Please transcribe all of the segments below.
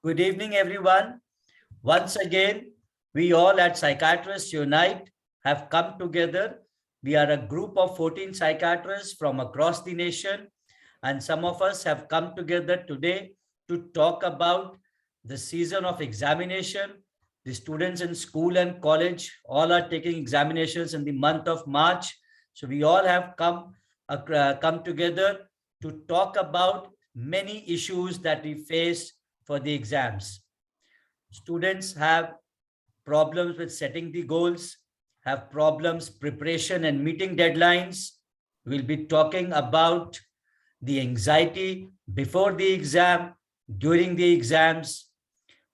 Good evening, everyone. Once again, we all at Psychiatrists Unite have come together. We are a group of 14 psychiatrists from across the nation, and some of us have come together today to talk about the season of examination. The students in school and college all are taking examinations in the month of March. So we all have come together to talk about many issues that we face for the exams. Students have problems with setting the goals, have problems preparation and meeting deadlines. We'll be talking about the anxiety before the exam, during the exams.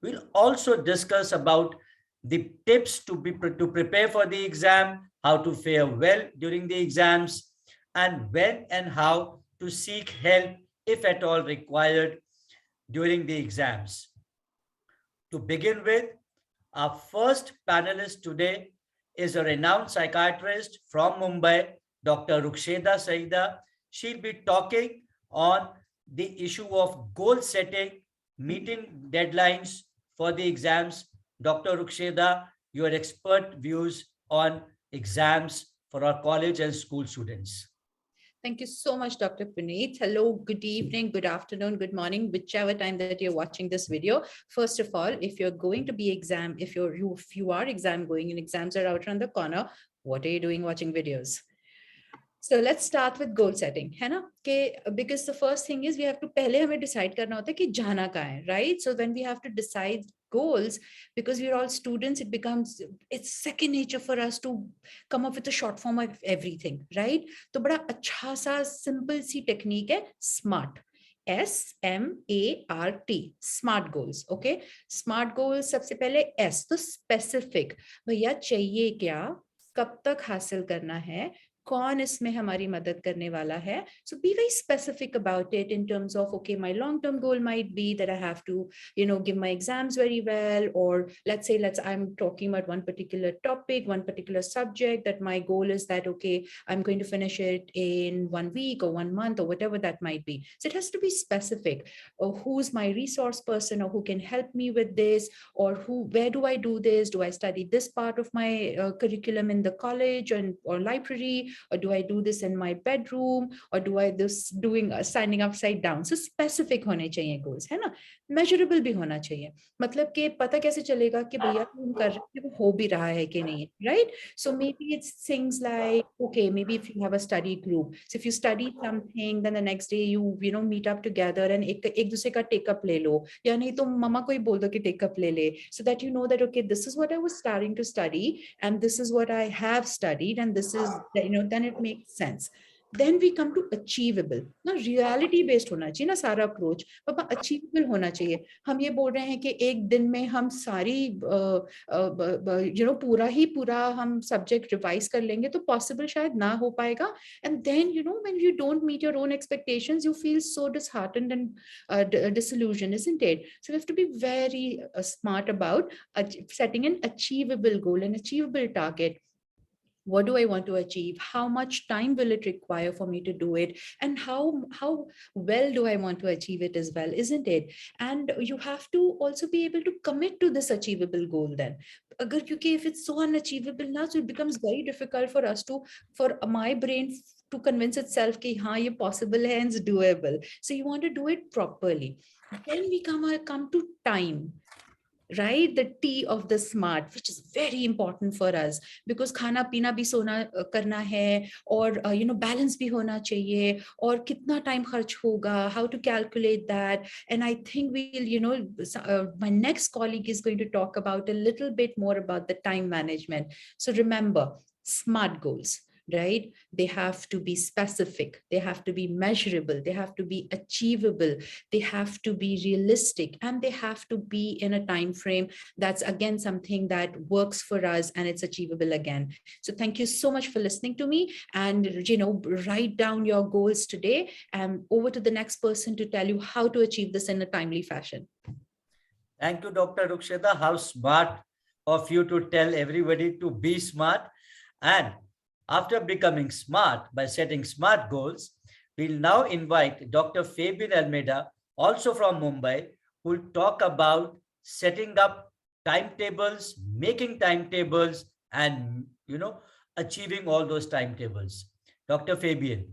We'll also discuss about the tips to prepare for the exam, how to fare well during the exams, and when and how to seek help if at all required during the exams. To begin with, our first panelist today is a renowned psychiatrist from Mumbai, Dr. Ruksheda Saida. She'll be talking on the issue of goal setting, meeting deadlines for the exams. Dr. Ruksheda, your expert views on exams for our college and school students. Thank you so much, Dr. Puneet. Hello, good evening, good afternoon, good morning, whichever time that you're watching this video. First of all, if you're going to be if you are exam going and exams are out around the corner, what are you doing watching videos? So let's start with goal setting, है ना? Because the first thing is we have to पहले हमें decide करना होता है कि जाना कहाँ है, right? So when we have to decide goals, because we're all students, it's second nature for us to come up with a short form of everything, right? तो बड़ा अच्छा सा simple सी technique है SMART. SMART, SMART goals. Okay, SMART goals सबसे पहले S तो specific. भैया चाहिए क्या, कब तक हासिल करना है, कौन इसमें हमारी मदद करने वाला है. So be very specific about it in terms of, okay, my long-term goal might be that I have to, give my exams very well, or let's say I'm talking about one particular topic, one particular subject, that my goal is that, okay, I'm going to finish it in 1 week or 1 month or whatever that might be. So it has to be specific. Or who's my resource person, or who can help me with this, or where do I do this? Do I study this part of my curriculum in the college or library? Or do I do this in my bedroom, or do I standing upside down? So specific होने चाहिए goals, है ना? Measurable भी होना चाहिए. मतलब कि पता कैसे चलेगा कि भैया तुम कर रहे हो हो भी रहा है कि नहीं, right? So maybe it's things like, okay, maybe if you have a study group, so if you study something, then the next day you meet up together and एक दूसरे का take up ले लो, या नहीं तो मम्मा को ही बोल दो कि take up ले ले, so that you know that, okay, this is what I was starting to study, and this is what I have studied, and this is, then it makes sense. Then we come to achievable. ना reality based होना चाहिए ना सारा approach. पापा achievable होना चाहिए. हम ये बोल रहे हैं कि एक दिन में हम सारी पूरा हम subject revise कर लेंगे, तो possible शायद ना हो पाएगा. And then when you don't meet your own expectations, you feel so disheartened and disillusioned, isn't it? So we have to be very smart about setting an achievable goal, an achievable target. What do I want to achieve? How much time will it require for me to do it? And how well do I want to achieve it as well, isn't it? And you have to also be able to commit to this achievable goal then. Because if it's so unachievable now, so it becomes very difficult for my brain to convince itself that हाँ ये possible है and it's doable. So you want to do it properly. Then we come to time. Right, the T of the SMART, which is very important for us, because खाना पीना भी सोना करना है, और balance भी होना चाहिए, और कितना time खर्च होगा, how to calculate that. And I think my next colleague is going to talk about a little bit more about the time management. So remember, SMART goals. Right, they have to be specific, they have to be measurable, they have to be achievable, they have to be realistic, and they have to be in a time frame that's again something that works for us and it's achievable again. So thank you so much for listening to me, and write down your goals today, and over to the next person to tell you how to achieve this in a timely fashion. Thank you, Dr. Ruksheda. How smart of you to tell everybody to be smart. And after becoming smart by setting SMART goals, we'll now invite Dr. Fabian Almeida, also from Mumbai, who will talk about setting up timetables, making timetables, and achieving all those timetables. Dr. Fabian.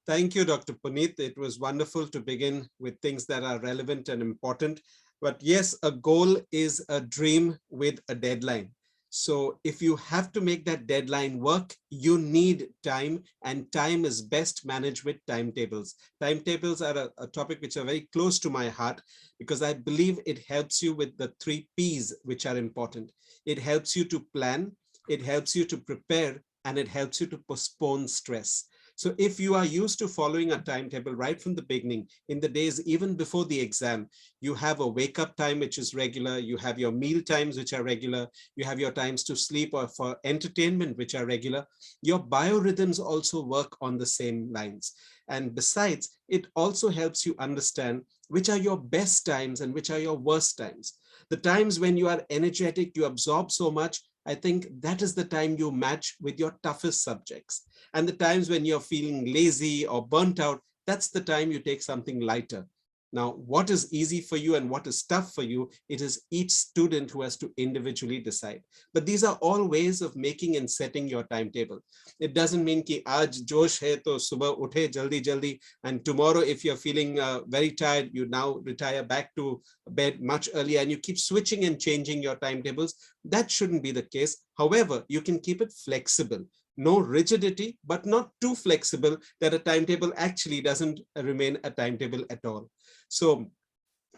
Thank you, Dr. Puneet. It was wonderful to begin with things that are relevant and important. But yes, a goal is a dream with a deadline. So if you have to make that deadline work, you need time, and time is best managed with timetables. Timetables are a topic which are very close to my heart because I believe it helps you with the 3 P's, which are important. It helps you to plan, it helps you to prepare, and it helps you to postpone stress. So if you are used to following a timetable right from the beginning, in the days even before the exam, you have a wake up time which is regular, you have your meal times which are regular, you have your times to sleep or for entertainment which are regular, your biorhythms also work on the same lines. And besides, it also helps you understand which are your best times and which are your worst times. The times when you are energetic, you absorb so much, I think that is the time you match with your toughest subjects. And the times when you're feeling lazy or burnt out, that's the time you take something lighter. Now, what is easy for you and what is tough for you, it is each student who has to individually decide. But these are all ways of making and setting your timetable. It doesn't mean ki aaj josh hai to subah uthe jaldi jaldi, and tomorrow if you're feeling very tired, you now retire back to bed much earlier and you keep switching and changing your timetables. That shouldn't be the case. However, you can keep it flexible. No rigidity, but not too flexible that a timetable actually doesn't remain a timetable at all. So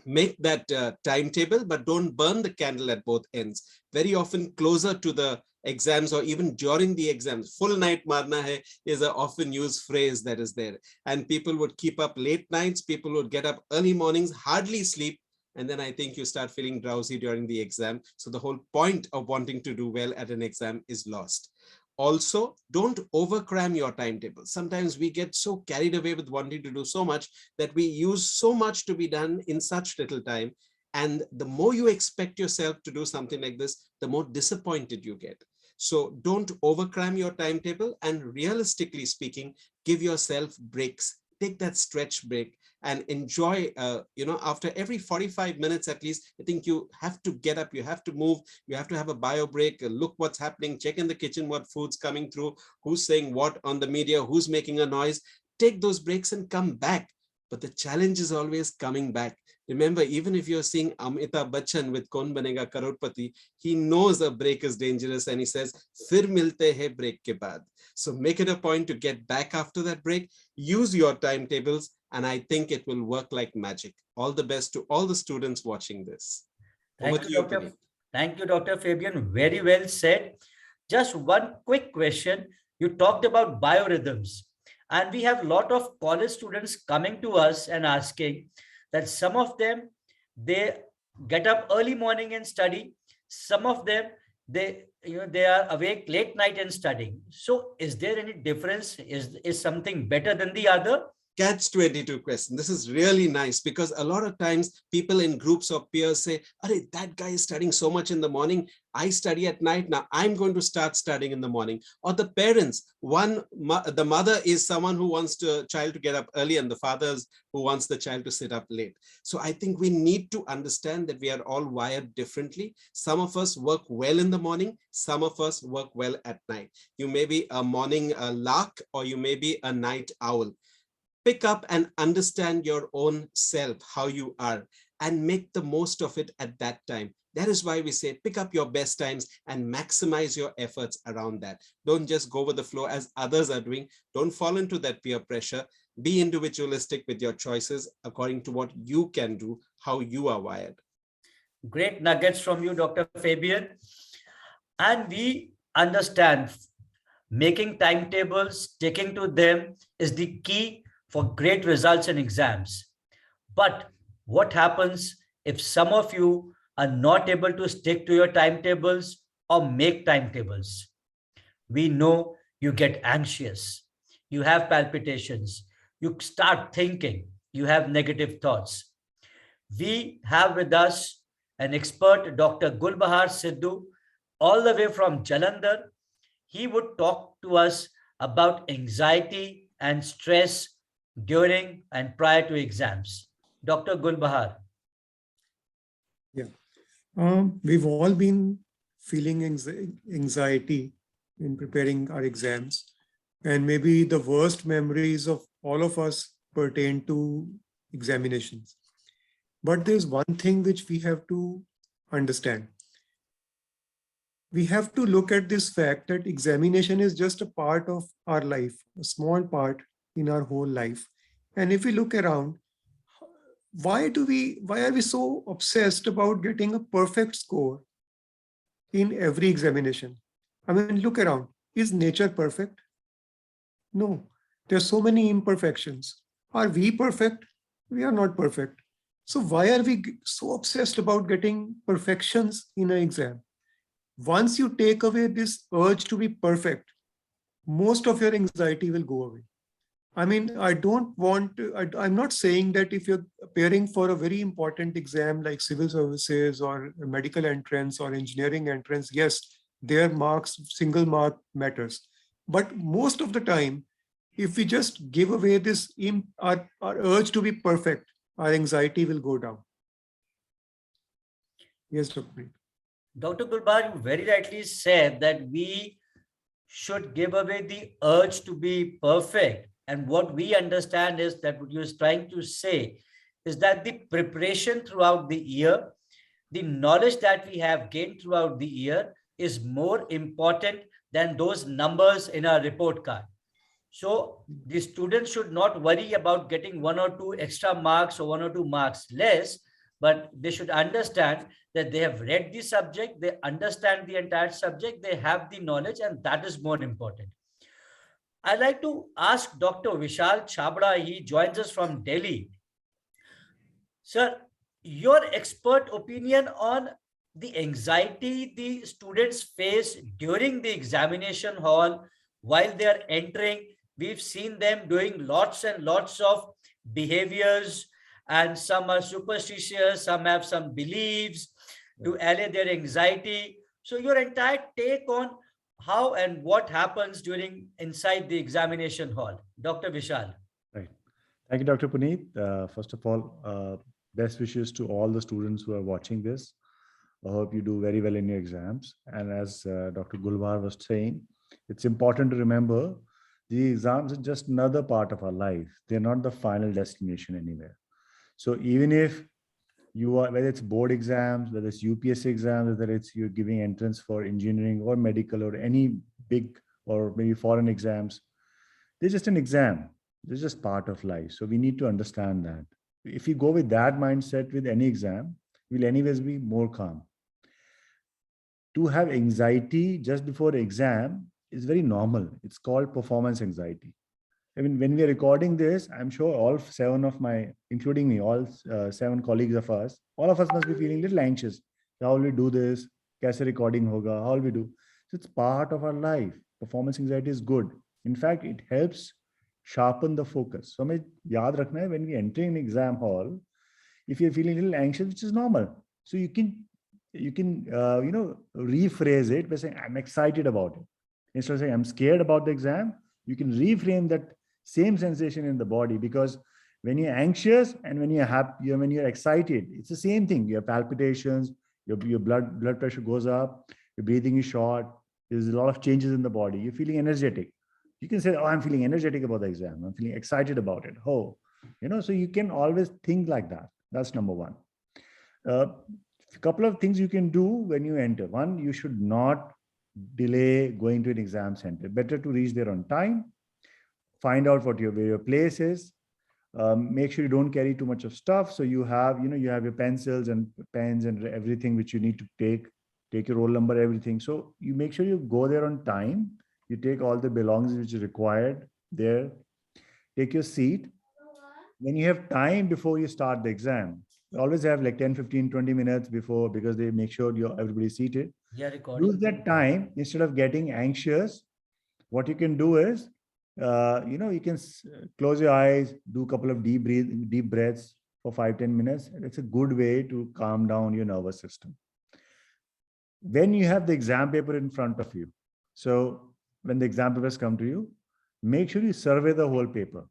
make that timetable, but don't burn the candle at both ends. Very often closer to the exams or even during the exams, full night marna hai is an often used phrase that is there. And people would keep up late nights, people would get up early mornings, hardly sleep. And then I think you start feeling drowsy during the exam. So the whole point of wanting to do well at an exam is lost. Also, don't overcram your timetable. Sometimes we get so carried away with wanting to do so much that we use so much to be done in such little time. And the more you expect yourself to do something like this, the more disappointed you get. So don't overcram your timetable, and realistically speaking, give yourself breaks. Take that stretch break and enjoy, after every 45 minutes at least, I think you have to get up, you have to move, you have to have a bio break, look what's happening, check in the kitchen, what food's coming through, who's saying what on the media, who's making a noise. Take those breaks and come back. But the challenge is always coming back. Remember, even if you're seeing Amitabh Bachchan with Kaun Banega Crorepati, he knows a break is dangerous and he says, Fir milte hai break ke baad. So make it a point to get back after that break, use your timetables, and I think it will work like magic. All the best to all the students watching this. Thank you, Dr. Fabian. Very well said. Just one quick question. You talked about biorhythms, and we have a lot of college students coming to us and asking that some of them, they get up early morning and study. Some of them, they are awake late night and studying. So is there any difference? Is something better than the other? Catch-22 question. This is really nice because a lot of times people in groups or peers say, "Arey, that guy is studying so much in the morning. I study at night. Now I'm going to start studying in the morning." Or the parents, the mother is someone who wants the child to get up early and the father is who wants the child to sit up late. So I think we need to understand that we are all wired differently. Some of us work well in the morning. Some of us work well at night. You may be a morning lark or you may be a night owl. Pick up and understand your own self, how you are, and make the most of it at that time. That is why we say pick up your best times and maximize your efforts around that. Don't just go with the flow as others are doing. Don't fall into that peer pressure. Be individualistic with your choices according to what you can do, how you are wired. Great nuggets from you, Dr. Fabian. And we understand making timetables, sticking to them is the key for great results in exams. But what happens if some of you are not able to stick to your timetables or make timetables? We know you get anxious, you have palpitations, you start thinking, you have negative thoughts. We have with us an expert, Dr. Gulbahar Sidhu, all the way from Jalandhar. He would talk to us about anxiety and stress during and prior to exams. Dr. Gulbahar. Yeah. We've all been feeling anxiety in preparing our exams. And maybe the worst memories of all of us pertain to examinations. But there's one thing which we have to understand. We have to look at this fact that examination is just a part of our life, a small part in our whole life. And if we look around, why are we so obsessed about getting a perfect score in every examination? I mean, look around. Is nature perfect? No. There's so many imperfections. Are we perfect? We are not perfect. So why are we so obsessed about getting perfections in an exam? Once you take away this urge to be perfect, most of your anxiety will go away. I mean, I don't want to, I'm not saying that if you're preparing for a very important exam like civil services or medical entrance or engineering entrance, yes, their marks, single mark matters. But most of the time, if we just give away this, our urge to be perfect, our anxiety will go down. Yes, Dr. Dr. Gulbar, you very rightly said that we should give away the urge to be perfect. And what we understand is that what you're trying to say is that the preparation throughout the year, the knowledge that we have gained throughout the year is more important than those numbers in our report card. So the students should not worry about getting 1 or 2 extra marks or 1 or 2 marks less, but they should understand that they have read the subject, they understand the entire subject, they have the knowledge, and that is more important. I'd like to ask Dr. Vishal Chabra, he joins us from Delhi. Sir, your expert opinion on the anxiety the students face during the examination hall while they are entering. We've seen them doing lots and lots of behaviors, and some are superstitious, some have some beliefs to allay their anxiety. So your entire take on how and what happens during inside the examination hall, Dr. Vishal. Right. Thank you, Dr. Puneet. First of all, best wishes to all the students who are watching this. I hope you do very well in your exams. And as Dr. Gulbar was saying, it's important to remember the exams are just another part of our life. They're not the final destination anywhere. So even if you are, whether it's board exams, whether it's UPSC exams, whether it's you're giving entrance for engineering or medical or any big or maybe foreign exams, they're just an exam. They're just part of life. So we need to understand that. If you go with that mindset with any exam, we'll anyways be more calm. To have anxiety just before the exam is very normal. It's called performance anxiety. I mean, when we are recording this, I'm sure all 7 of my, including me, all 7 colleagues of us, all of us must be feeling a little anxious. How will we do this? Kaise recording hoga? How will we do? So it's part of our life. Performance anxiety is good. In fact, it helps sharpen the focus. So hमें याद रखना है when we enter an exam hall, if you're feeling a little anxious, which is normal, so you can rephrase it by saying I'm excited about it. Instead of saying I'm scared about the exam, you can reframe that same sensation in the body, because when you're anxious and when you're happy, when you're excited, it's the same thing. You have palpitations, your blood pressure goes up, your breathing is short, there's a lot of changes in the body, you're feeling energetic. You can say, oh, I'm feeling energetic about the exam, I'm feeling excited about it. Oh, so you can always think like that. That's number one. A couple of things you can do when you enter. One, you should not delay going to an exam center. Better to reach there on time. Find out where your place is. Make sure you don't carry too much of stuff. So you have, you have your pencils and pens and everything which you need to take your roll number, everything. So you make sure you go there on time. You take all the belongings which is required there. Take your seat. When you have time before you start the exam, you always have like 10, 15, 20 minutes before, because they make sure everybody's seated. Yeah, recording. Use that time instead of getting anxious. What you can do is, you can close your eyes, do a couple of deep breaths for 5-10 minutes. It's a good way to calm down your nervous system. When you have the exam paper in front of you, so when the exam papers come to you, make sure you survey the whole paper.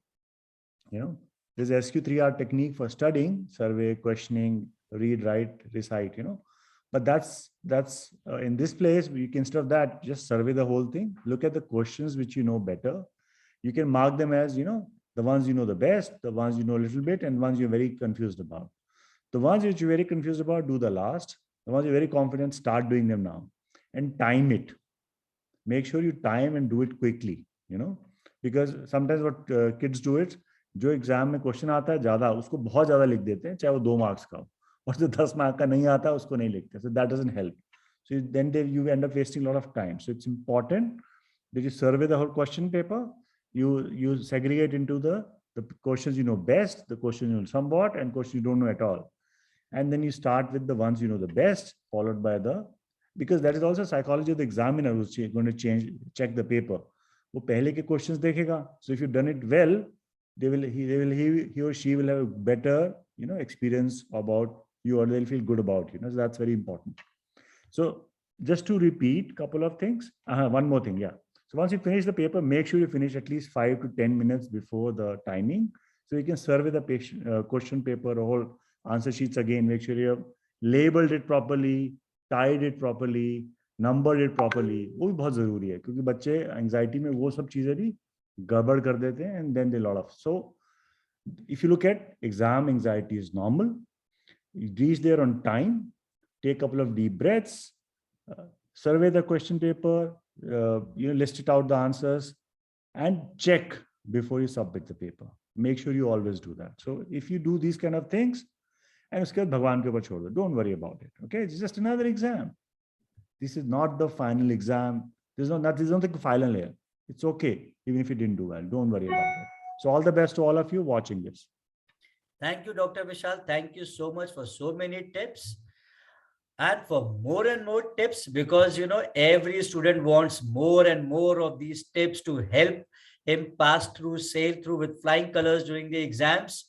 There's SQ3R technique for studying, survey, questioning, read, write, recite, but that's in this place, we can, instead of that, just survey the whole thing, look at the questions which you know better. You can mark them as, the ones you know the best, the ones you know a little bit, and ones you're very confused about. The ones which you're very confused about, do the last. The ones you're very confident, start doing them now. And time it. Make sure you time and do it quickly, because sometimes what kids do it, जो exam में question आता है ज्यादा, उसको बहुत ज्यादा लिख देते हैं, चाहे वो 2 मार्क्स का हो, और जो 10 मार्क का नहीं आता उसको नहीं लिखते. So that doesn't help. So then you end up wasting a lot of time. So it's important that you survey the whole question paper. You segregate into the questions you know best, the questions you know somewhat, and questions you don't know at all. And then you start with the ones you know the best, followed by because that is also psychology of the examiner who's going to check the paper. वो पहले के questions देखेगा. So if you've done it well, he or she will have a better, experience about you, or they'll feel good about you. So that's very important. So just to repeat a couple of things. One more thing, yeah. So once you finish the paper, make sure you finish at least 5 to 10 minutes before the timing. So you can survey the question paper or whole answer sheets again. Make sure you have labeled it properly, tied it properly, numbered it properly. वो भी बहुत जरूरी है, क्योंकि बच्चे anxiety में वो सब चीजें भी गड़बड़ कर देते हैं, and then they lot of. So if you look at exam anxiety is normal. You reach there on time, take a couple of deep breaths, survey the question paper, list it out the answers, and check before you submit the paper. Make sure you always do that. So if you do these kind of things, and उसके बाद भगवान के ऊपर छोड़ दो, don't worry about it. Okay, it's just another exam. This is not the final exam. There's not the final layer. It's okay, even if you didn't do well. Don't worry about it. So all the best to all of you watching this. Thank you, Dr. Vishal. Thank you so much for so many tips. And for more and more tips, because every student wants more and more of these tips to help him pass through, sail through with flying colors during the exams.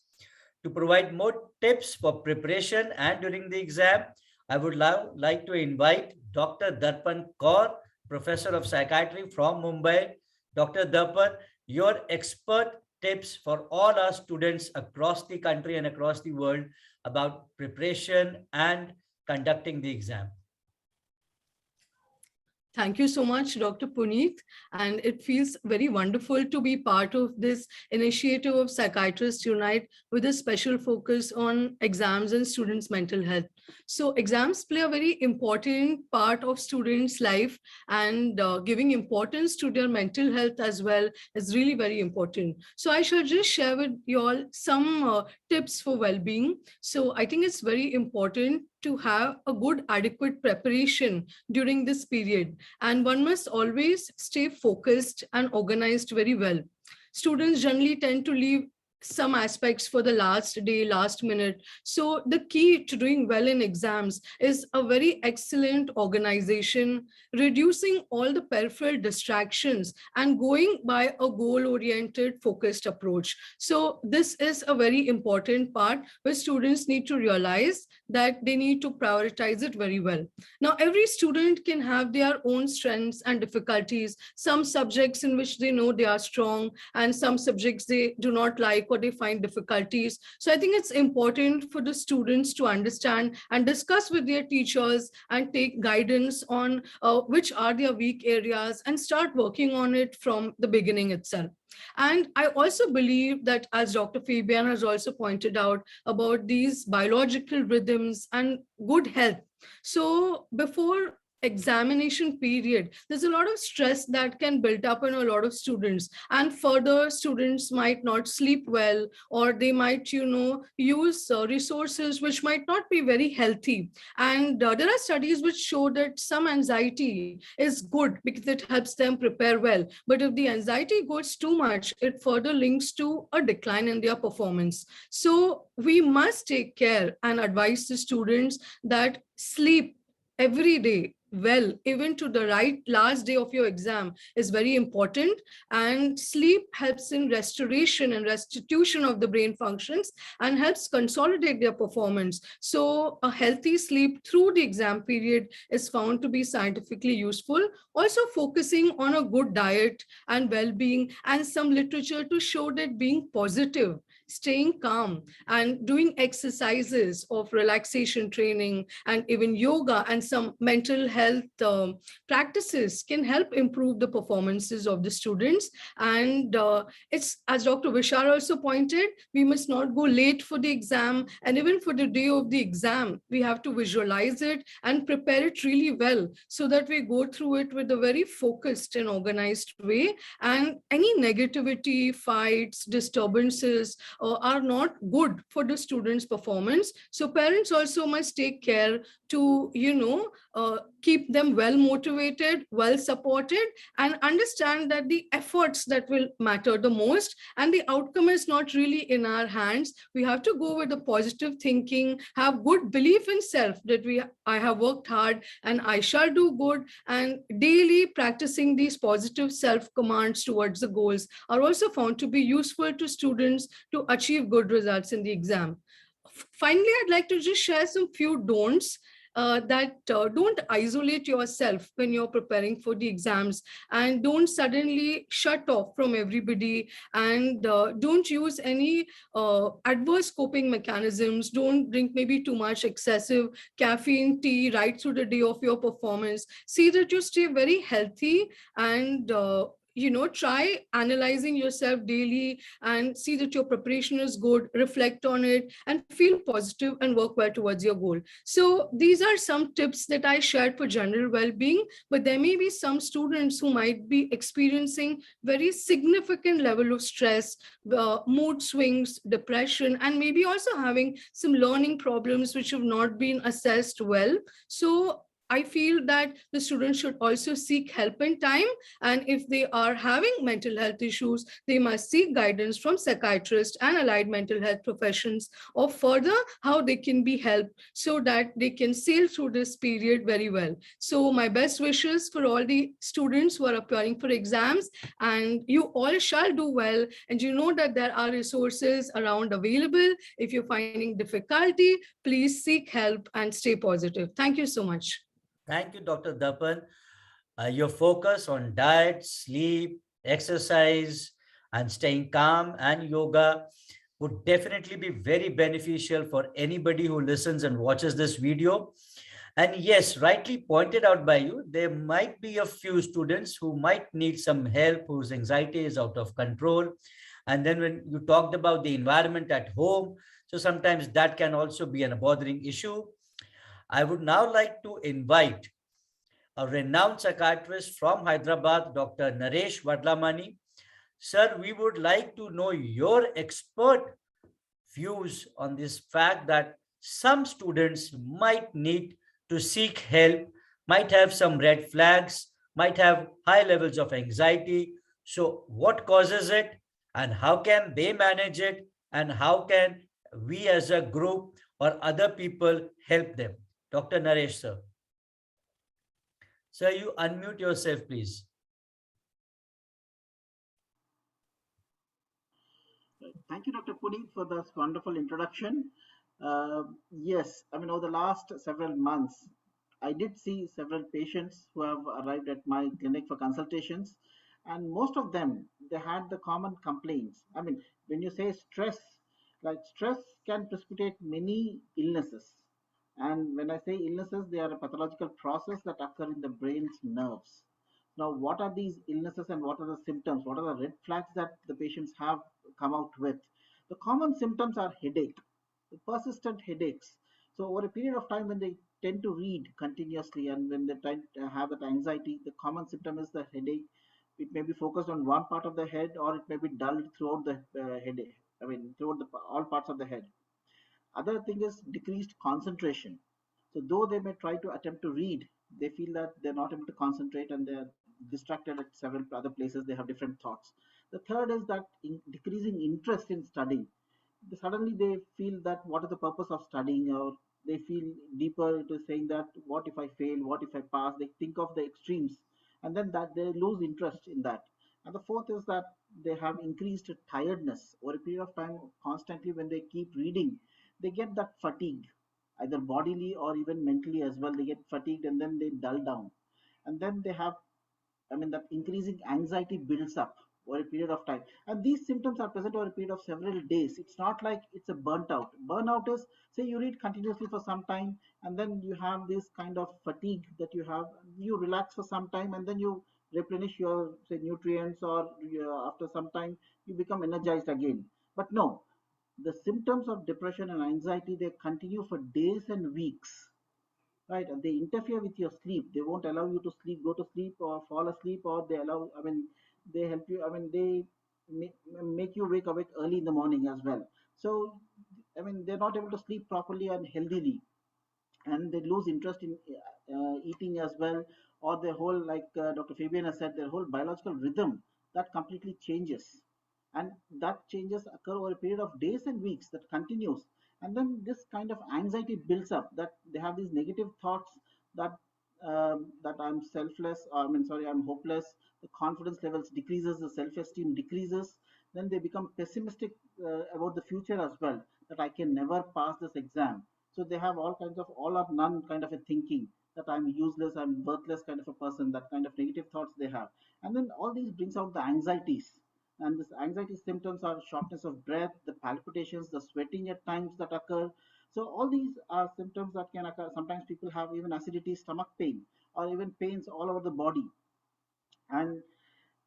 To provide more tips for preparation and during the exam, I would like to invite Dr. Darpan Kaur, Professor of Psychiatry from Mumbai. Dr. Darpan, your expert tips for all our students across the country and across the world about preparation and conducting the exam. Thank you so much, Dr. Puneet. And it feels very wonderful to be part of this initiative of Psychiatrists Unite with a special focus on exams and students' mental health. So exams play a very important part of students' life, and giving importance to their mental health as well is really very important. So I shall just share with you all some tips for well-being. So I think it's very important to have a good, adequate preparation during this period. And one must always stay focused and organized very well. Students generally tend to leave some aspects for the last day, last minute. So the key to doing well in exams is a very excellent organization, reducing all the peripheral distractions and going by a goal-oriented, focused approach. So this is a very important part where students need to realize that they need to prioritize it very well. Now, every student can have their own strengths and difficulties, some subjects in which they know they are strong, and some subjects they do not like or they find difficulties. So I think it's important for the students to understand and discuss with their teachers and take guidance on which are their weak areas and start working on it from the beginning itself. And I also believe that, as Dr. Fabian has also pointed out, about these biological rhythms and good health. So before examination period, there's a lot of stress that can build up in a lot of students, and further students might not sleep well, or they might use resources which might not be very healthy. And there are studies which show that some anxiety is good because it helps them prepare well, but if the anxiety goes too much, it further links to a decline in their performance. So we must take care and advise the students that sleep every day well, even to the last day of your exam, is very important. And sleep helps in restoration and restitution of the brain functions and helps consolidate their performance. So a healthy sleep through the exam period is found to be scientifically useful. Also focusing on a good diet and well-being, and some literature to show that being positive staying calm and doing exercises of relaxation training and even yoga and some mental health practices can help improve the performances of the students. And it's, as Dr. Vishar also pointed, we must not go late for the exam. And even for the day of the exam, we have to visualize it and prepare it really well so that we go through it with a very focused and organized way. And any negativity, fights, disturbances are not good for the students' performance. So parents also must take care to, keep them well motivated, well supported, and understand that the efforts that will matter the most, and the outcome is not really in our hands. We have to go with the positive thinking, have good belief in self that I have worked hard and I shall do good, and daily practicing these positive self commands towards the goals are also found to be useful to students to achieve good results in the exam. Finally, I'd like to just share some few don'ts. That don't isolate yourself when you're preparing for the exams, and don't suddenly shut off from everybody, and don't use any adverse coping mechanisms. Don't drink maybe too much excessive caffeine tea right through the day of your performance. See that you stay very healthy, and try analyzing yourself daily and see that your preparation is good, reflect on it, and feel positive and work well towards your goal. So these are some tips that I shared for general well-being, but there may be some students who might be experiencing very significant level of stress, mood swings, depression, and maybe also having some learning problems which have not been assessed well. So I feel that the students should also seek help in time. And if they are having mental health issues, they must seek guidance from psychiatrists and allied mental health professions, or further how they can be helped so that they can sail through this period very well. So my best wishes for all the students who are appearing for exams, and you all shall do well. And you know that there are resources around available. If you're finding difficulty, please seek help and stay positive. Thank you so much. Thank you, Dr. Dapan. Your focus on diet, sleep, exercise, and staying calm and yoga would definitely be very beneficial for anybody who listens and watches this video. And yes, rightly pointed out by you, there might be a few students who might need some help, whose anxiety is out of control. And then when you talked about the environment at home, so sometimes that can also be a bothering issue. I would now like to invite a renowned psychiatrist from Hyderabad, Dr. Naresh Vadlamani. Sir, we would like to know your expert views on this fact that some students might need to seek help, might have some red flags, might have high levels of anxiety. So, what causes it, and how can they manage it, and how can we as a group or other people help them? Dr. Naresh, sir. Sir, you unmute yourself, please. Thank you, Dr. Puneet, for this wonderful introduction. Yes, I mean, over the last several months, I did see several patients who have arrived at my clinic for consultations, and most of them, they had the common complaints. I mean, when you say stress, like stress can precipitate many illnesses. And when I say illnesses, they are a pathological process that occur in the brain's nerves. Now, what are these illnesses and what are the symptoms? What are the red flags that the patients have come out with? The common symptoms are headache, persistent headaches. So, over a period of time, when they tend to read continuously and when they tend to have that anxiety, the common symptom is the headache. It may be focused on one part of the head, or it may be dulled throughout the headache. I mean, throughout all parts of the head. Other thing is decreased concentration. So though they may try to attempt to read, they feel that they're not able to concentrate and they're distracted at several other places. They have different thoughts. The third is that decreasing interest in studying. Suddenly they feel that what is the purpose of studying, or they feel deeper into saying that what if I fail, what if I pass. They think of the extremes, and then that they lose interest in that. And the fourth is that they have increased tiredness over a period of time. Constantly when they keep reading, they get that fatigue, either bodily or even mentally as well. They get fatigued and then they dull down, and then they have, I mean, that increasing anxiety builds up over a period of time. And these symptoms are present over a period of several days. It's not like it's a burnt out. Burnout is, say you read continuously for some time, and then you have this kind of fatigue that you have. You relax for some time, and then you replenish your, say, nutrients, or after some time you become energized again. But no, the symptoms of depression and anxiety, they continue for days and weeks, right? And they interfere with your sleep. They won't allow you to sleep, go to sleep or fall asleep, or they allow, I mean, they help you, I mean, they make you wake awake early in the morning as well. So, I mean, they're not able to sleep properly and healthily, and they lose interest in eating as well, or their whole, like Dr. Fabian has said, their whole biological rhythm, that completely changes. And that changes occur over a period of days and weeks, that continues. And then this kind of anxiety builds up, that they have these negative thoughts, that that I'm selfless, I mean, sorry, I'm hopeless. The confidence levels decreases, the self-esteem decreases. Then they become pessimistic about the future as well, that I can never pass this exam. So they have all kinds of all or none kind of a thinking, that I'm useless, I'm worthless kind of a person, that kind of negative thoughts they have. And then all these brings out the anxieties. And this anxiety symptoms are shortness of breath, the palpitations, the sweating at times that occur. So all these are symptoms that can occur. Sometimes people have even acidity, stomach pain, or even pains all over the body. And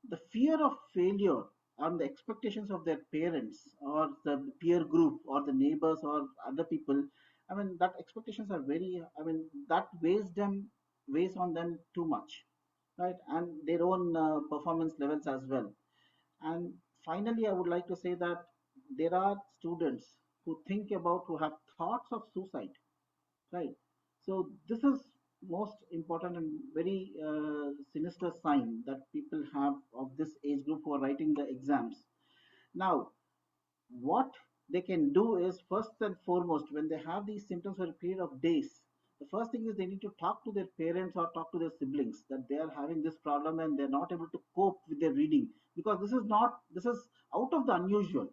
the fear of failure and the expectations of their parents or the peer group or the neighbors or other people, I mean, that expectations are very, I mean, that weighs on them too much, right? And their own performance levels as well. And finally, I would like to say that there are students who think about, who have thoughts of suicide, right? So this is most important and very sinister sign that people have of this age group who are writing the exams. Now, what they can do is, first and foremost, when they have these symptoms for a period of days, the first thing is they need to talk to their parents or talk to their siblings, that they are having this problem and they're not able to cope with their reading, because this is out of the unusual.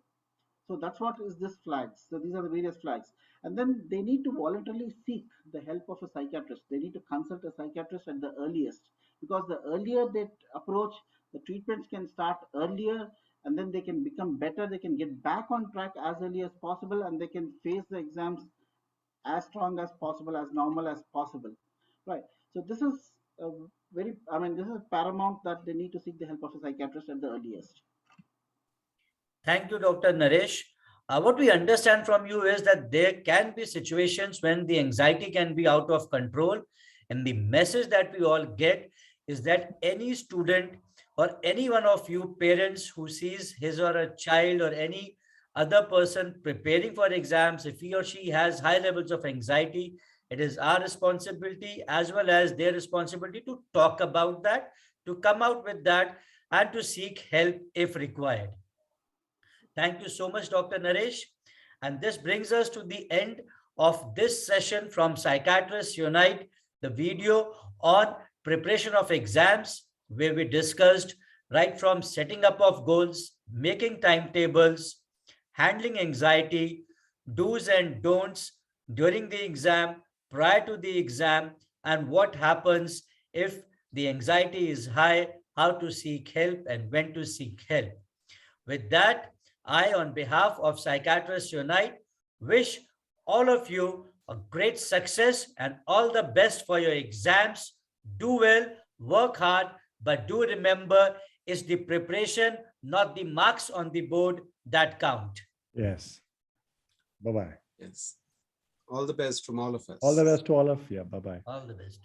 So that's what is this flags. So these are the various flags. And then they need to voluntarily seek the help of a psychiatrist. They need to consult a psychiatrist at the earliest, because the earlier they approach, the treatments can start earlier, and then they can become better. They can get back on track as early as possible, and they can face the exams as strong as possible, as normal as possible. Right. So this is very, I mean, this is paramount, that they need to seek the help of a psychiatrist at the earliest. Thank you, Dr. Naresh. What we understand from you is that there can be situations when the anxiety can be out of control. And the message that we all get is that any student or any one of you parents who sees his or a child or any other person preparing for exams, if he or she has high levels of anxiety, it is our responsibility as well as their responsibility to talk about that, to come out with that, and to seek help if required. Thank you so much, Dr. Naresh. And this brings us to the end of this session from Psychiatrists Unite, the video on preparation of exams, where we discussed right from setting up of goals, making timetables, handling anxiety, do's and don'ts during the exam, prior to the exam, and what happens if the anxiety is high, how to seek help and when to seek help. With that, I, on behalf of Psychiatrists Unite, wish all of you a great success and all the best for your exams. Do well, work hard, but do remember, it's the preparation, not the marks on the board, that count. Yes. Bye-bye. Yes. All the best from all of us. All the best to all of you. Bye-bye. All the best.